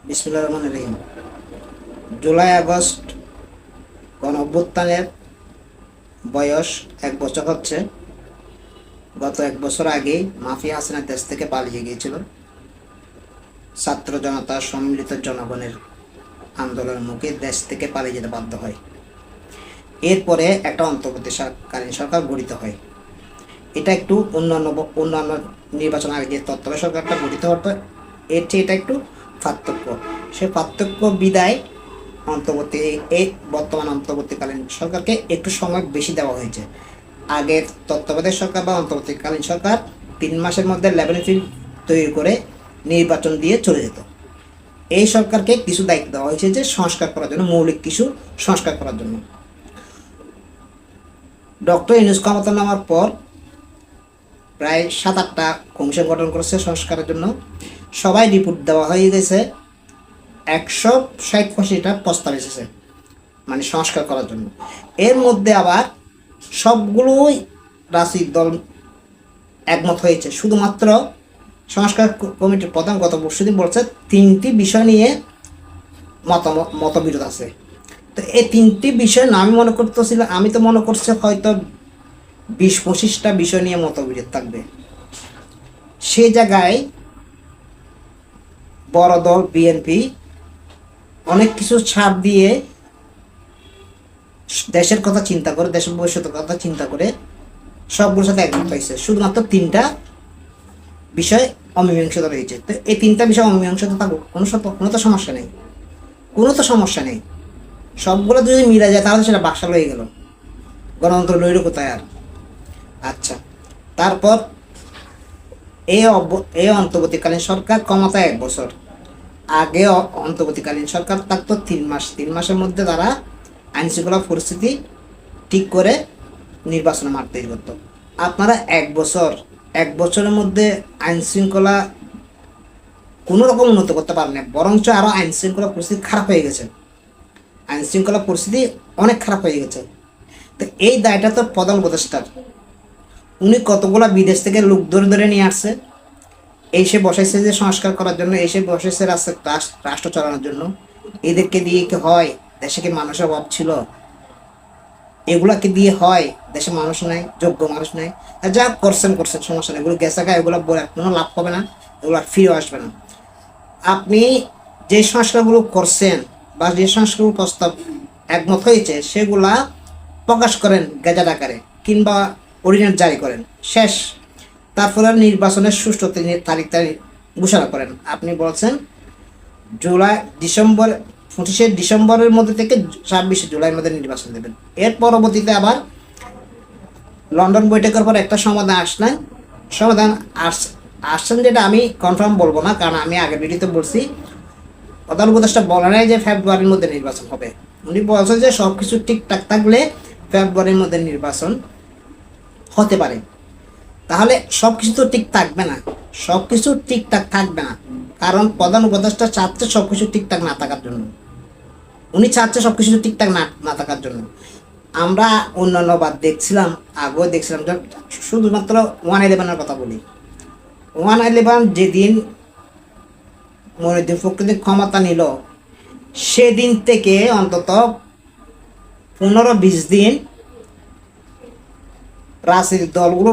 বিসমিল্লাহির রহমানির রহিম। July August গণ অভ্যুত্থানের বয়স 1 বছর হচ্ছে। গত 1 বছর আগেই মাফিয়া হাসিনা দেশ থেকে পালিয়ে গিয়েছিল ছাত্র জনতা সম্মিলিত জনগণের আন্দোলনের মুখে দেশ থেকে পালিয়ে যেতে বাধ্য হয়। এরপরে একটা অন্তর্বর্তীকালীন সরকার গঠিত হয়। এটা একটু অন্যান্য নির্বাচন আগে যে তত্ত্বাবধায়ক সরকারটা গঠিত হতো এর চেয়ে এটা একটু পার্থক্য। সে পার্থক্য বিদায় এই বর্তমান অন্তর্বর্তীকালীন সরকারকে একটু সময় বেশি দেওয়া হয়েছে। আগের তত্ত্বাবধায়ক সরকার বা অন্তর্বর্তীকালীন সরকার 3 মাসের মধ্যে লেভেল ফিল্ড তৈরি করে নির্বাচন দিয়ে চলে যেত। এই সরকারকে কিছু দায়িত্ব দেওয়া হয়েছে যে সংস্কার করার জন্য, মৌলিক কিছু সংস্কার করার জন্য। ডক্টর ইউনূস ক্ষমতা নেওয়ার পর প্রায় 7-8টা কমিশন গঠন করেছে সংস্কারের জন্য। সবাই রিপোর্ট দেওয়া হয়ে গেছে। 160-180টা প্রস্তাব এসেছে মানে সংস্কার করার জন্য। এর মধ্যে আবার সবগুলোই রাজনৈতিক দল একমত হয়েছে। শুধুমাত্র সংস্কার কমিটির প্রধান গত পরশুদিন বলছে 3টি বিষয় নিয়ে মতবিরোধ আছে। তো এই 3টি বিষয় না, আমি তো মনে করছি হয়তো 20-25টা বিষয় নিয়ে মতবিরোধ থাকবে। সে জায়গায় বড় দল বিএনপি অনেক কিছু ছাড় দিয়ে দেশের কথা চিন্তা করে, দেশের ভবিষ্যতের কথা চিন্তা করে সবগুলোর সাথে একমত হয়েছে। শুধুমাত্র 3টা বিষয় অমীমাংসিত রয়েছে। তো এই 3টা বিষয় অমীমাংসিত থাকুক, কোনো তো সমস্যা নেই। সবগুলো যদি মিলা যায় তাহলে সেটা বাকশাল হয়ে গেল, গণতন্ত্র রইল কোথায় আর। আচ্ছা, তারপর এই অন্তর্বর্তীকালীন সরকার ক্ষমতায় 1 বছর। আগে অন্তর্বর্তীকালীন সরকার থাকতো 3 মাস। 3 মাসের মধ্যে তারা আইন শৃঙ্খলা পরিস্থিতি ঠিক করে নির্বাচনে মাঠ তৈরি করতো। আপনারা 1 বছরের মধ্যে আইন শৃঙ্খলা কোনো রকম উন্নত করতে পারেন না, বরঞ্চ আরও আইন শৃঙ্খলা পরিস্থিতি খারাপ হয়ে গেছে। আইন শৃঙ্খলা পরিস্থিতি অনেক খারাপ হয়ে গেছে। তো এই দায়টা তো প্রধান উপদেষ্টার। উনি কতগুলা বিদেশ থেকে লোক ধরে নিয়ে আসছে, এসে বসাইছে যে সংস্কার করার জন্য, এসে বসাইছে রাষ্ট্র চালানোর জন্য। এদেরকে দিয়ে কি হয়? দেশে কি মানুষের অভাব ছিল? এগুলাকে দিয়ে হয়? দেশে মানুষ নাই, যোগ্য মানুষ নাই। যা করছেন সমস্যা নেই, এগুলো গেছে গা, এগুলো বলে কোনো লাভ হবে না, এগুলো ফিরেও আসবে না। আপনি যে সংস্কারগুলো করছেন বা যে সংস্কারগুলো প্রস্তাব একমত হয়েছে সেগুলা প্রকাশ করেন গেজেট আকারে কিংবা অর্ডিন্যান্স জারি করেন, শেষ। তারপরে নির্বাচনের সুষ্ঠু তারিখ ঘোষণা করেন। আপনি বলছেন 25শে ডিসেম্বরের মধ্যে থেকে 26শে জুলাইয়ের মধ্যে নির্বাচন দেবেন। এর পরবর্তীতে আবার লন্ডন বৈঠকের পর একটা সমাধান আসছেন, যেটা আমি কনফার্ম বলবো না, কারণ আমি আগের ভিডিওতে বলছি প্রধান উপদেষ্টা বলে নাই যে ফেব্রুয়ারির মধ্যে নির্বাচন হবে। উনি বলছেন যে সব কিছু ঠিকঠাক থাকলে ফেব্রুয়ারির মধ্যে নির্বাচন হতে পারে। তাহলে সব কিছু তো ঠিক থাকবে না, কারণ প্রধান উপদেষ্টা চাচ্ছে সব কিছু ঠিকঠাক না থাকার জন্য। উনি চাচ্ছে সব কিছু ঠিকঠাক না থাকার জন্য। আমরা অন্যান্যবার আগেও দেখছিলাম, শুধুমাত্র 111-এর কথা বলি। 111 যেদিন মনিরুদ্দিন ফখরুদ্দিন ক্ষমতা নিল, সেদিন থেকে অন্তত 15-20 দিন রাজনৈতিক দলগুলো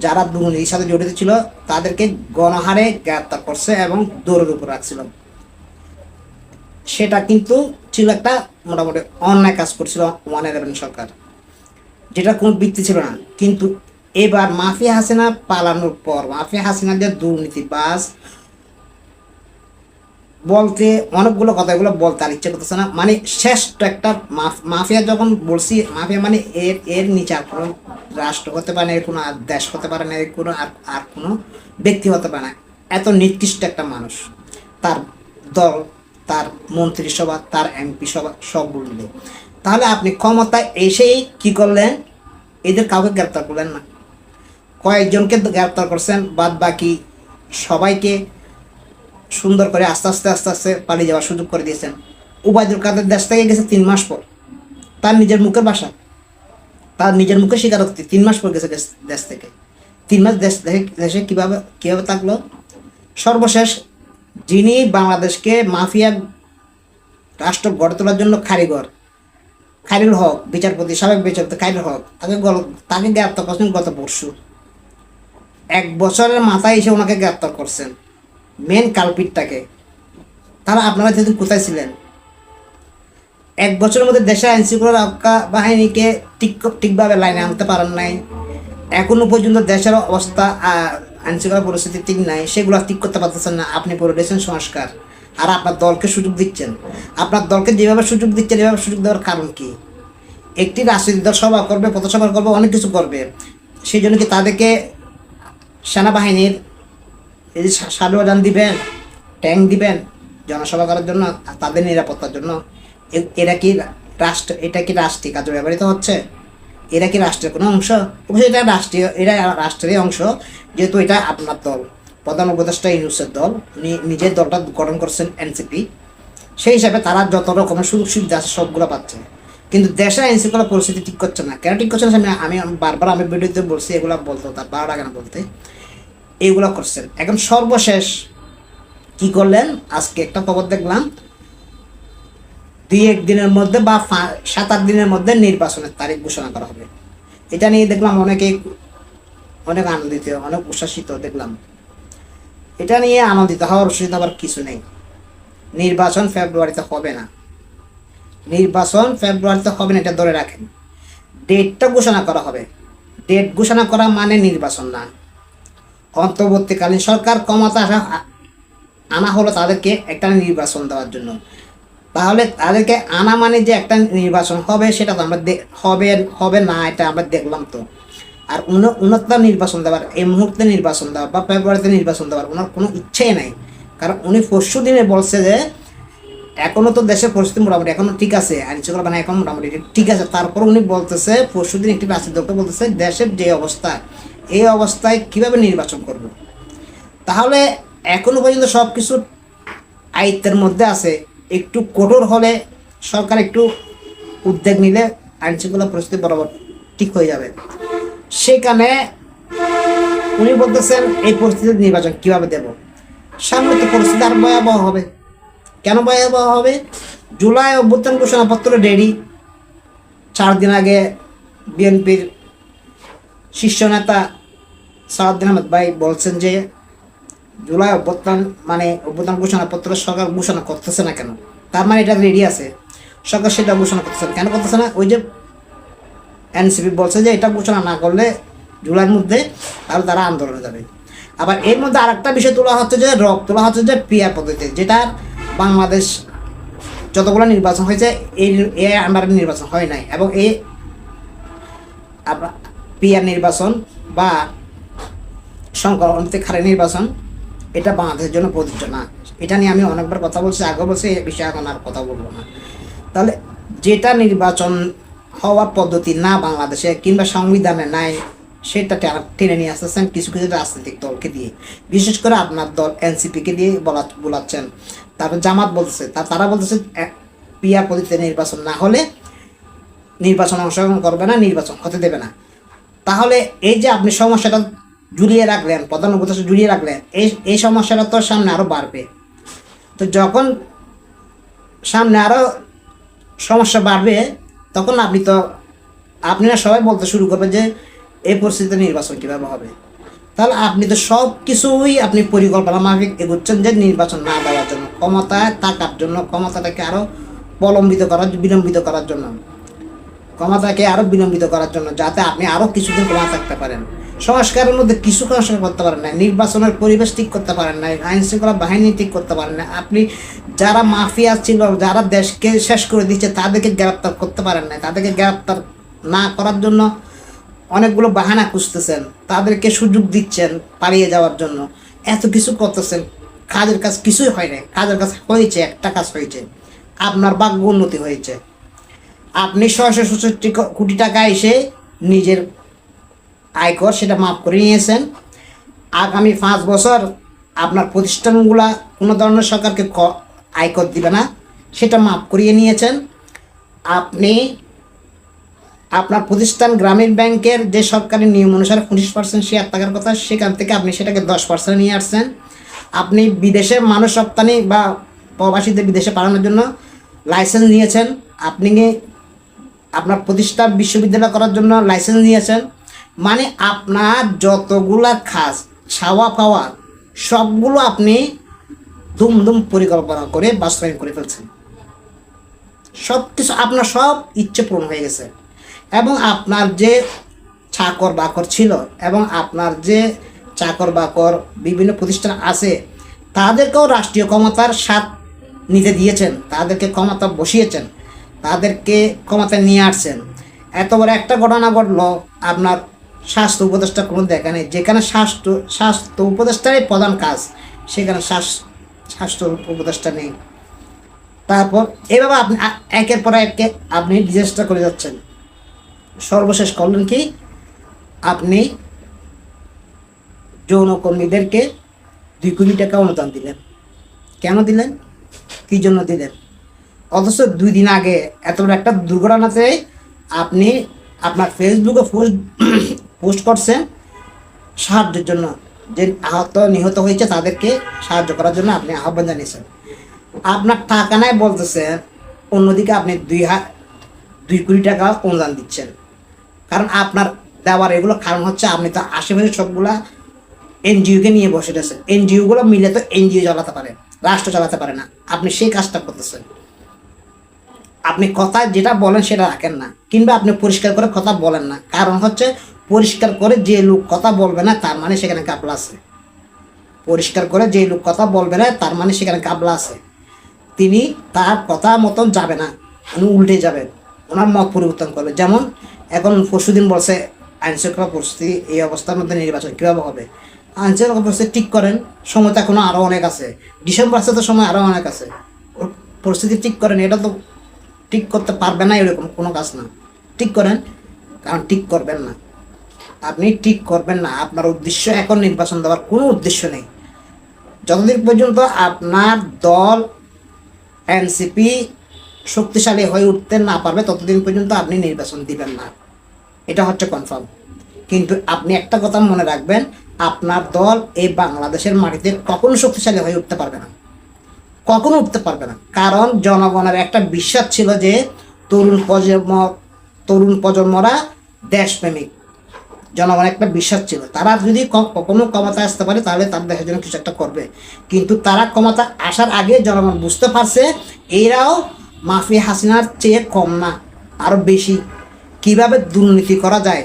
যারা দুর্নীতির সাথে জড়িত ছিল তাদেরকে গণহারে গ্রেপ্তার করছে এবং দৌড়ের উপর রাখছিল। সেটা কিন্তু ছিল একটা মোটামুটি অন্যায় কাজ করছিল 111 সরকার, যেটা কোনো ভিত্তি ছিল না। কিন্তু এবার মাফিয়া হাসিনা পালানোর পর, মাফিয়া হাসিনা যে দুর্নীতিবাজ বলতে অনেকগুলো কথা, এগুলো বলতে আর ইচ্ছে করতেছে না। মানে শ্রেষ্ঠ একটা মাফিয়া যখন বলছি, মাফিয়া মানে এর নিচে আর কোনো রাষ্ট্র হতে পারে না, এর কোনো আর দেশ হতে পারে না, এর কোনো আর কোনো ব্যক্তি হতে পারে না। এত নিকৃষ্ট একটা মানুষ, তার দল, তার মন্ত্রিসভা, তার এমপি সভা সবগুলো মিলে। তাহলে আপনি ক্ষমতায় এসেই কি করলেন? এদের কাউকে গ্রেপ্তার করলেন না। কয়েকজনকে গ্রেপ্তার করছেন, বাদ বাকি সবাইকে সুন্দর করে আস্তে আস্তে পালিয়ে যাওয়ার সুযোগ করে দিয়েছেন। ওবায়দুল কাদের দেশ থেকে গেছে 3 মাস পর, তার নিজের মুখের ভাষা, তার নিজের মুখে স্বীকারোক্তি, 3 মাস পর গেছে দেশ থেকে। 3 মাস দেশে কিভাবে থাকলো? সর্বশেষ যিনি বাংলাদেশকে মাফিয়া রাষ্ট্র গড়ে তোলার জন্য খায়রুল হক বিচারপতি, সাবেক বিচারপতি খায়রুল হক, তাকে গ্রেপ্তার করছেন গত পরশু। 1 বছরের মাথায় এসে ওনাকে গ্রেপ্তার করছেন, মেন কালপিটটাকে। তাহলে আপনারা সেদিন কোথায় ছিলেন? 1 বছরের মধ্যে দেশের আইনশৃঙ্খলা রক্ষা বাহিনীকে ঠিকভাবে লাইনে আনতে পারেন নাই। এখনো পর্যন্ত দেশের অবস্থা, আইনশৃঙ্খলা পরিস্থিতি ঠিক নাই, সেগুলো ঠিক করতে পারতেছেন না। আপনি করে দিয়েছেন সংস্কার, আর আপনার দলকে সুযোগ দিচ্ছেন। আপনার দলকে যেভাবে সুযোগ দিচ্ছেন, এভাবে সুযোগ দেওয়ার কারণ কি? একটি রাজনৈতিক দল সভা করবে, পথসভা করবে, অনেক কিছু করবে, সেই জন্য কি তাদেরকে সেনাবাহিনীর এই যে সাজোয়ান দিবেন, ট্যাঙ্ক দিবেন জনসভা করার জন্য, তাদের নিরাপত্তার জন্য? এটা কি রাষ্ট্রীয় কাজে ব্যবহৃত হচ্ছে? এরা কি রাষ্ট্রের কোনো অংশ? অবশ্যই এটা রাষ্ট্রেরই অংশ, যেহেতু এটা আপনার দল, প্রধান উপদেষ্টা ইউনূসের দল, উনি নিজের দলটা গঠন করছেন এনসিপি, সেই হিসাবে তারা যত রকমের সুযোগ সুবিধা আছে সবগুলো পাচ্ছে। কিন্তু দেশের আইন শৃঙ্খলা পরিস্থিতি ঠিক করছে না। কেন ঠিক করছে না? আমি বারবার ভিডিওতে বলছি, এগুলো বলতো, তার ভালো লাগে না বলতে, এইগুলো করছেন। এখন সর্বশেষ কি করলেন? আজকে একটা খবর দেখলাম, 2-1 দিনের মধ্যে বা 7-8 দিনের মধ্যে নির্বাচনের তারিখ ঘোষণা করা হবে। এটা নিয়ে দেখলাম অনেক আনন্দিত, অনেক উচ্ছ্বাসিত দেখলাম। এটা নিয়ে আনন্দিত হওয়ার উচ্ছ্বাসিত আবার কিছু নেই। নির্বাচন ফেব্রুয়ারিতে হবে না, এটা ধরে রাখেন। ডেটটা ঘোষণা করা হবে। ডেট ঘোষণা করা মানে নির্বাচন না। অন্তর্বর্তীকালীন সরকার ক্ষমতা আনা হলো তাদেরকে একটা নির্বাচন দেওয়ার জন্য। তাহলে তাদেরকে আনা মানে যে একটা নির্বাচন হবে, সেটা তো আমরা হবে না, এটা আমরা দেখলাম তো। আর উনার নির্বাচন দেওয়ার, এই মুহূর্তে নির্বাচন দেওয়ার বা ফেব্রুয়ারিতে নির্বাচন দেওয়ার ওনার কোনো ইচ্ছেই নাই। কারণ উনি পরশু দিনে বলছে যে এখনও তো দেশের পরিস্থিতি মোটামুটি এখনও ঠিক আছে, আইনশৃঙ্খলা মানে এখন মোটামুটি ঠিক আছে। তারপর উনি বলতেছে, পরশু দিন একটি রাজনৈতিক দলকে বলতেছে দেশের যে অবস্থা, এই অবস্থায় কীভাবে নির্বাচন করব। তাহলে এখনো পর্যন্ত সব কিছু আয়ত্তের মধ্যে আছে। একটু কঠোর হলে, সরকার একটু উদ্যোগ নিলে আইনশৃঙ্খলা পরিস্থিতি বরাবর ঠিক হয়ে যাবে। সেখানে উনি বলতেছেন এই পরিস্থিতিতে নির্বাচন কিভাবে দেব? সামনে তো পরিস্থিতি আর ভয়াবহ হবে। কেন ভয়াবহ হবে? জুলাই অভ্যুত্থান ঘোষণাপত্র রেডি। 4 দিন আগে বিএনপির শীর্ষ নেতা সালাউদ্দিন আহমেদ ভাই বলছেন যে জুলাই অভ্যুত্থান ঘোষণাপত্র সরকার ঘোষণা করতেছে না কেন? তার মানে এটা রেডি আছে, সরকার সেটা ঘোষণা করতেছে না। কেন করতেছে না? ওই যে এনসিপি বলছে যে এটা ঘোষণা না করলে জুলাইয়ের মধ্যে, তাহলে তারা আন্দোলনে যাবে। আবার এর মধ্যে আরেকটা বিষয় তোলা হচ্ছে যে পিআর পদ্ধতি, যেটা বাংলাদেশ যতগুলো নির্বাচন হয়েছে এই আন্ডারে নির্বাচন হয় নাই, এবং এই পিআর নির্বাচন বা সংখ্যাগরিষ্ঠ হারে নির্বাচন, এটা বাংলাদেশের জন্য প্রযোজ্য না। এটা নিয়ে আমি অনেকবার কথা বলছি, আগে বলছি, এই বিষয়ে এখন আর কথা বলবো না। তাহলে যেটা নির্বাচন হওয়ার পদ্ধতি না বাংলাদেশে কিংবা সংবিধানে নাই, সেটা টেনে নিয়ে আসতেছেন কিছু কিছু রাজনৈতিক দলকে দিয়ে, বিশেষ করে আপনার দল এনসিপিকে দিয়ে বলাচ্ছেন। তারপর জামাত বলতেছে, তারা বলতেছে পিআর পদ্ধতিতে নির্বাচন না হলে নির্বাচন অংশগ্রহণ করবে না, নির্বাচন হতে দেবে না। তাহলে এই যে আপনি সমস্যাটা ঝুলিয়ে রাখলেন, প্রধান উপদেষ্টা ঝুলিয়ে রাখলেন, এই সমস্যাটা তো সামনে আরও বাড়বে। তো যখন সামনে আরও সমস্যা বাড়বে, তখন আপনারা সবাই বলতে শুরু করবে যে এই পরিস্থিতিতে নির্বাচন কীভাবে হবে। তাহলে আপনি তো সব কিছুই আপনি পরিকল্পনা মাফিক এগোচ্ছেন যে নির্বাচন না দেওয়ার জন্য, ক্ষমতায় থাকার জন্য, ক্ষমতাটাকে আরও বিলম্বিত করার জন্য, যাতে আপনি আরও কিছুদিন ক্ষমতা থাকতে পারেন। সংস্কারের মধ্যে কিছু সংস্কার করতে পারেন না, নির্বাচনের পরিবেশ ঠিক করতে পারেন না, আইন শৃঙ্খলা বাহিনী ঠিক করতে পারেন না, আপনি যারা মাফিয়া ছিল, যারা দেশকে শেষ করে দিচ্ছে, তাদেরকে গ্রেপ্তার করতে পারেন না। তাদেরকে গ্রেপ্তার না করার জন্য অনেকগুলো বাহানা খুঁজতেছেন, তাদেরকে সুযোগ দিচ্ছেন পালিয়ে যাওয়ার জন্য, এত কিছু করতেছেন। কাজের কাজ কিছুই হয় নাই। কাজের কাজ হয়েছে, একটা কাজ হয়েছে, আপনার ভাগ্য উন্নতি হয়েছে। আপনি 666 কোটি টাকা এসে নিজের আয়কর সেটা মাফ করে নিয়েছেন। আগামী 5 বছর আপনার প্রতিষ্ঠানগুলা কোনো ধরনের সরকারকে আয়কর দিবে না, সেটা মাফ করিয়ে নিয়েছেন। আপনি আপনার প্রতিষ্ঠান গ্রামীণ ব্যাংকের যে সরকারি নিয়ম অনুসারে 19% শেয়ার থাকার কথা, সেখান থেকে আপনি সেটাকে 10% নিয়ে আসছেন। আপনি বিদেশে মানুষ রপ্তানি বা প্রবাসীদের বিদেশে পাঠানোর জন্য লাইসেন্স নিয়েছেন, আপনি আপনার প্রতিষ্ঠান বিশ্ববিদ্যালয় করার জন্য লাইসেন্স নিয়েছেন, মানে আপনার যতগুলা কাজ ছাওয়া পাওয়া সবগুলো আপনি দুমদুম পরিকল্পনা করে বাস্তবায়ন করে ফেলছেন। সব কিছু আপনার সব ইচ্ছে পূরণ হয়ে গেছে। এবং আপনার যে চাকর বাকর ছিল এবং আপনার যে চাকর বাকর বিভিন্ন প্রতিষ্ঠান আছে তাদেরকেও রাষ্ট্রীয় ক্ষমতার স্বাদ নিতে দিয়েছেন, তাদেরকে ক্ষমতা বসিয়েছেন, তাদেরকে ক্ষমতায় নিয়ে আসছেন। এত বড় একটা ঘটনা ঘটলো, আপনার স্বাস্থ্য উপদেষ্টা কোনো দেখা নেই। যেখানে স্বাস্থ্য উপদেষ্টারই প্রধান কাজ সেখানে স্বাস্থ্য উপদেষ্টা নেই। তারপর এভাবে আপনি একের পর একে আপনি ডিজাস্টার করে যাচ্ছেন। সর্বশেষ করলেন কি, আপনি যৌনকর্মীদেরকে 2 কোটি টাকা অনুদান দিলেন। কেন দিলেন, কী জন্য দিলেন? অথচ 2 দিন আগে এত বড় একটা দুর্ঘটনাতে আপনি আপনার ফেসবুকে পোস্ট করছেন সাহায্যের জন্য, যে আহত নিহত হয়েছে তাদেরকে সাহায্য করার জন্য আপনি আহ্বান জানিয়েছেন। আপনার টাকা নাই বলতেছেন, অন্যদিকে আপনি 2 কোটি টাকা অনুদান দিচ্ছেন। কারণ আপনার দেওয়ার এগুলো কারণ হচ্ছে আপনি তো আশেপাশে সবগুলা এনজিওকে নিয়ে বসে গেছেন। এনজিওগুলো মিলে তো এনজিও চালাতে পারে, রাষ্ট্র চালাতে পারে না। আপনি সেই কাজটা করতেছেন। আপনি কথা যেটা বলেন সেটা রাখেন না, কিংবা আপনি পরিষ্কার করে কথা বলেন না। কারণ হচ্ছে পরিষ্কার করে যে লোক কথা বলবে না তার মানে সেখানে কাবলা আছে। পরিষ্কার করে যে লোক কথা বলবে না তার মানে সেখানে কাবলা আছে। তিনি তার কথা মতন যাবে না, উনি উল্টে যাবেন, ওনার মত পরিবর্তন করবে। যেমন এখন পরশুদিন বলছে আইনশৃঙ্খলা পরিস্থিতি এই অবস্থার মধ্যে নির্বাচন কীভাবে হবে। আইনশৃঙ্খলা পরিস্থিতি ঠিক করেন, সময় তো এখনও আরও অনেক আছে, ডিসেম্বর আসতে তো সময় আরও অনেক আছে। পরিস্থিতি ঠিক করেন, এটা তো ঠিক করতে পারবে না এরকম কোনো কাজ না। ঠিক করেন, কারণ ঠিক করবেন না, আপনি ঠিক করবেন না। আপনার উদ্দেশ্য এখন নির্বাচন দেওয়ার কোনো উদ্দেশ্য নেই। যতদিন পর্যন্ত আপনার দল এনসিপি শক্তিশালী হয়ে উঠতে না পারবে ততদিন পর্যন্ত আপনি নির্বাচন দিবেন না, এটা হচ্ছে কনফার্ম। কিন্তু আপনি একটা কথা মনে রাখবেন, আপনার দল এই বাংলাদেশের মাটিতে কখনো শক্তিশালী হয়ে উঠতে পারবে না, কখনো উঠতে পারবে না। কারণ জনগণের একটা বিশ্বাস ছিল যে তরুণ প্রজন্মরা দেশপ্রেমিক। জনগণের একটা বিশ্বাস ছিল তারা যদি কখনো ক্ষমতা আসতে পারে তাহলে তার দেশের জন্য কিছু একটা করবে। কিন্তু তারা ক্ষমতা আসার আগে জনগণ বুঝতে পারছে এরাও মাফিয়া হাসিনার চেয়ে কম না, আরও বেশি। কিভাবে দুর্নীতি করা যায়,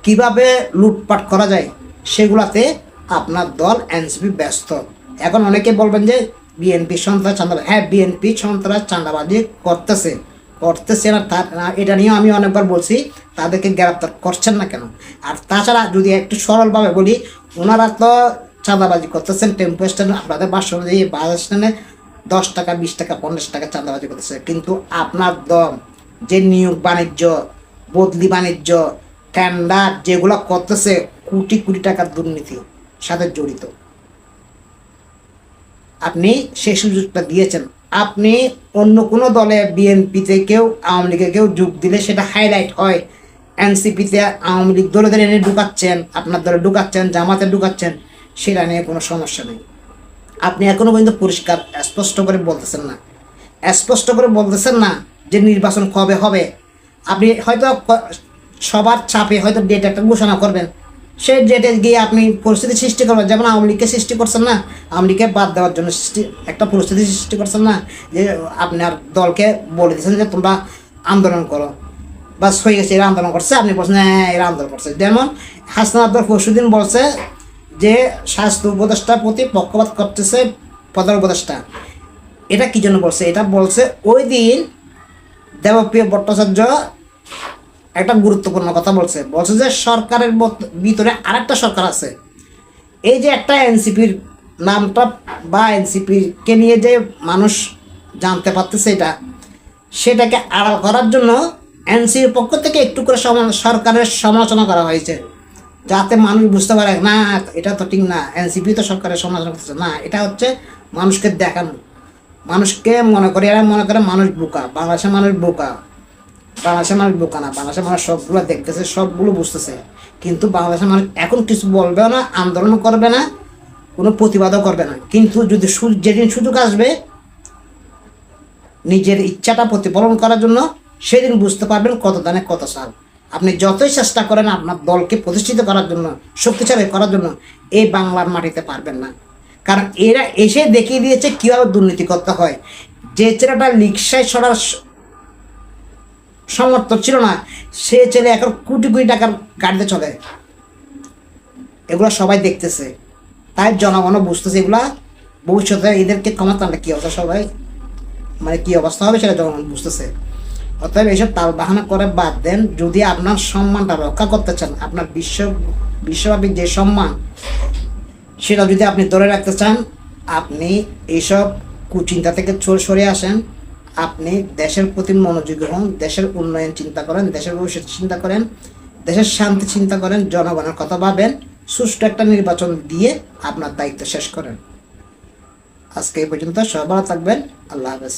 কিভাবে লুটপাট করা যায়, সেগুলাতে আপনার দল এনসিপি ব্যস্ত। এখন অনেকে বলবেন যে বিএনপি সন্ত্রাস চাঁদাবাজি, হ্যাঁ বিএনপি সন্ত্রাস চাঁদাবাজি করতেছে না, এটা নিয়েও আমি অনেকবার বলছি, তাদেরকে গ্রেপ্তার করছেন না কেন? আর তাছাড়া যদি একটু সরলভাবে বলি, ওনারা তো চাঁদাবাজি করতেছেন টেম্পো স্ট্যান্ড, আপনাদের বাস অনুযায়ী বাস স্ট্যান্ডে 10 টাকা 20 টাকা 50 টাকা চাঁদাবাজি করতেছে। কিন্তু আপনার দল যে নিয়োগ বাণিজ্য, বদলি বাণিজ্য, টেন্ডার যেগুলো করতেছে কোটি কোটি টাকার দুর্নীতি সাথে জড়িত। আপনি সেই সুযোগটা দিয়েছেন। আপনি অন্য কোনো দলে বিএনপিতে কেউ আওয়ামী লীগে কেউ যোগ দিলে সেটা হাইলাইট হয়, এনসিপিতে আওয়ামী লীগ দলে এনে ঢুকাচ্ছেন, আপনার দলে ঢুকাচ্ছেন, জামাতে ঢুকাচ্ছেন, সেটা নিয়ে কোনো সমস্যা নেই। আপনি এখনও পর্যন্ত পরিষ্কার স্পষ্ট করে বলতেছেন না যে নির্বাচন কবে হবে। আপনি হয়তো সবার চাপে হয়তো ডেট একটা ঘোষণা করবেন, সেই ডেটে গিয়ে আপনি পরিস্থিতি সৃষ্টি করবেন। যেমন আওয়ামী লীগকে সৃষ্টি করছেন না, আওয়ামী লীগকে বাদ দেওয়ার জন্য একটা পরিস্থিতি সৃষ্টি করছেন না, যে আপনার দলকে বলে দিচ্ছেন যে তোমরা আন্দোলন করো, বাস হয়ে গেছে, এরা আন্দোলন করছে, আপনি বলছেন হ্যাঁ এরা আন্দোলন করছে। যেমন হাসনাত আব্দুল পরশুদিন বলছে যে স্বাস্থ্য উপদেষ্টার প্রতি পক্ষপাত করতেছে প্রধান উপদেষ্টা। এটা কী জন্য বলছে? এটা বলছে ওই দিন দেবপ্রিয় ভট্টাচার্য একটা গুরুত্বপূর্ণ কথা বলছে যে সরকারের ভিতরে আরেকটা সরকার আছে। এই যে একটা এনসিপির নামটা বা এনসিপিকে নিয়ে যে মানুষ জানতে পারতেছে সেটাকে আড়াল করার জন্য এনসিপির পক্ষ থেকে একটু করে সরকারের সমালোচনা করা হয়েছে, যাতে মানুষ বুঝতে পারে না এটা তো ঠিক না, এনসিপি তো সরকারের সমালোচনা করতেছে না। এটা হচ্ছে মানুষকে দেখানো, মানুষকে মনে করে এরা মনে করে মানুষ বোকা, বাংলাদেশের মানুষ বোকা। বাংলাদেশের মানুষ বোকা না, বাংলাদেশের মানুষ সবগুলো দেখতেছে, সবগুলো বুঝতেছে। কিন্তু বাংলাদেশের মানুষ এখন কিছু বলবেও না, আন্দোলন করবে না, কোনো প্রতিবাদও করবে না। কিন্তু যদি যেদিন সুযোগ আসবে নিজের ইচ্ছাটা প্রতিফলন করার জন্য, সেদিন বুঝতে পারবেন কত দানে কত সাল। আপনি যতই চেষ্টা করেন আপনার দলকে প্রতিষ্ঠিত করার জন্য, শক্তিশালী করার জন্য, এই বাংলার মাটিতে পারবেন না। কারণ এরা এসে দেখিয়ে দিয়েছে কীভাবে দুর্নীতি করতে হয়। যে ছেলেটা রিক্সায় সরার সমর্থ ছিল না, সে ছেলে এখন কোটি কোটি টাকার গাড়িতে চলে। এগুলো সবাই দেখতেছে, তাই জনগণও বুঝতেছে এগুলা ভবিষ্যতে এদেরকে ক্ষমতাটা কী অবস্থা, সবাই মানে কী অবস্থা হবে সেটা জনগণ বুঝতেছে। অতএব এইসব তাল বাহানা করে বাদ দেন। যদি আপনার সম্মানটা রক্ষা করতে চান, আপনার বিশ্বব্যাপী যে সম্মান সেটা যদি আপনি ধরে রাখতে চান, আপনি এইসব কুচিন্তা থেকে সরে আসেন। আপনি দেশের প্রতি মনোযোগী হন, দেশের উন্নয়ন চিন্তা করেন, দেশের ভবিষ্যৎ চিন্তা করেন, দেশের শান্তি চিন্তা করেন, জনগণের কথা ভাবেন, সুষ্ঠু একটা নির্বাচন দিয়ে আপনার দায়িত্ব শেষ করেন। আজকে এই পর্যন্ত, সবাই ভালো থাকবেন। আল্লাহ হাফেজ।